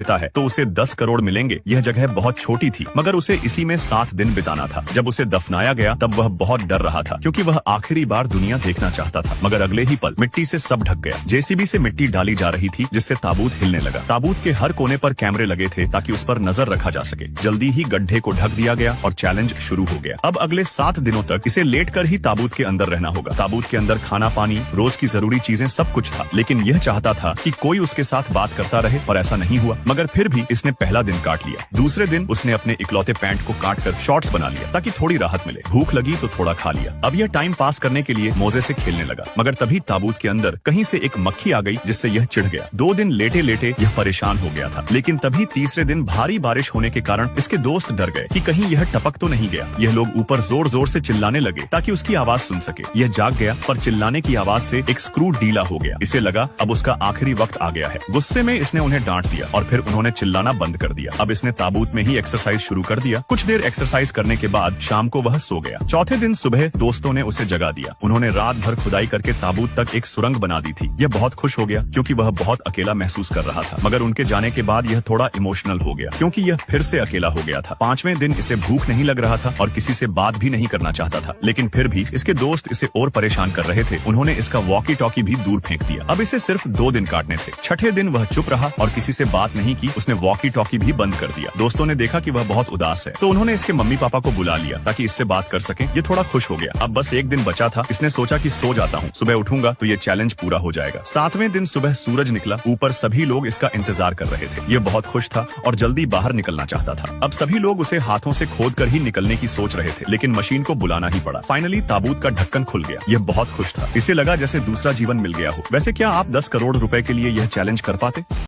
देता है तो उसे 10 करोड़ मिलेंगे। यह जगह बहुत छोटी थी मगर उसे इसी में 7 दिन बिताना था। जब उसे दफनाया गया तब वह बहुत डर रहा था क्योंकि वह आखिरी बार दुनिया देखना चाहता था। मगर अगले ही पल मिट्टी से सब ढक गया। जेसीबी से मिट्टी डाली जा रही थी जिससे ताबूत हिलने लगा। ताबूत के हर कोने पर कैमरे लगे थे ताकि उस पर नजर रखा जा सके। जल्दी ही गड्ढे को ढक दिया गया और चैलेंज शुरू हो गया। अब अगले 7 दिनों तक इसे लेटकर ही ताबूत के अंदर रहना होगा। ताबूत के अंदर खाना पानी रोज की जरूरी चीजें सब कुछ था, लेकिन यह चाहता था कि कोई उसके साथ बात करता रहे, पर ऐसा नहीं हुआ। मगर फिर भी इसने पहला दिन काट लिया। दूसरे दिन उसने अपने इकलौते पैंट को काटकर शॉर्ट्स बना लिया ताकि थोड़ी राहत मिले। भूख लगी तो थोड़ा खा लिया। अब यह टाइम पास करने के लिए मोजे से खेलने लगा। मगर तभी ताबूत के अंदर कहीं से एक मक्खी आ गई जिससे यह चिढ़ गया। 2 दिन लेटे लेटे यह परेशान हो गया था। लेकिन तभी तीसरे दिन भारी बारिश होने के कारण इसके दोस्त डर गए कि कहीं यह टपक तो नहीं गया। यह लोग ऊपर जोर जोर से चिल्लाने लगे ताकि उसकी आवाज सुन सके। यह जाग गया पर चिल्लाने की आवाज से एक स्क्रू ढीला हो गया। इसे लगा अब उसका आखिरी वक्त आ गया है। गुस्से में इसने उन्हें डांट दिया और फिर उन्होंने चिल्लाना बंद कर दिया। अब इसने ताबूत में ही एक्सरसाइज शुरू कर दिया। कुछ देर एक्सरसाइज करने के बाद शाम को वह सो गया। चौथे दिन सुबह दोस्तों ने उसे जगा दिया। उन्होंने रात भर खुदाई करके ताबूत तक एक सुरंग बना दी थी। यह बहुत खुश हो गया क्योंकि वह बहुत अकेला महसूस कर रहा था। मगर उनके जाने के बाद यह थोड़ा इमोशनल हो गया क्योंकि यह फिर से अकेला हो गया था। 5वें दिन इसे भूख नहीं लग रहा था और किसी से बात भी नहीं करना चाहता था। लेकिन फिर भी इसके दोस्त इसे और परेशान कर रहे थे। उन्होंने इसका वॉकी टॉकी भी दूर फेंक दिया। अब इसे सिर्फ 2 दिन काटने थे। छठे दिन वह चुप रहा और किसी से बात नहीं की। उसने वॉकी टॉकी भी बंद कर दिया। दोस्तों ने देखा कि वह बहुत उदास है तो उन्होंने इसके मम्मी पापा को बुला लिया ताकि इससे बात कर सकें। ये थोड़ा खुश हो गया। अब बस 1 दिन बचा था। इसने सोचा कि सो जाता हूँ, सुबह उठूंगा तो ये चैलेंज पूरा हो जाएगा। 7वें दिन सुबह सूरज निकला। ऊपर सभी लोग इसका इंतजार कर रहे थे। ये बहुत खुश था और जल्दी बाहर निकलना चाहता था। अब सभी लोग उसे हाथों से खोद कर ही निकलने की सोच रहे थे, लेकिन मशीन को बुलाना ही पड़ा। फाइनली ताबूत का ढक्कन खुल गया। यह बहुत खुश था। इसे लगा जैसे दूसरा जीवन मिल गया हो। वैसे क्या आप 10 करोड़ रुपए के लिए यह चैलेंज कर पाते?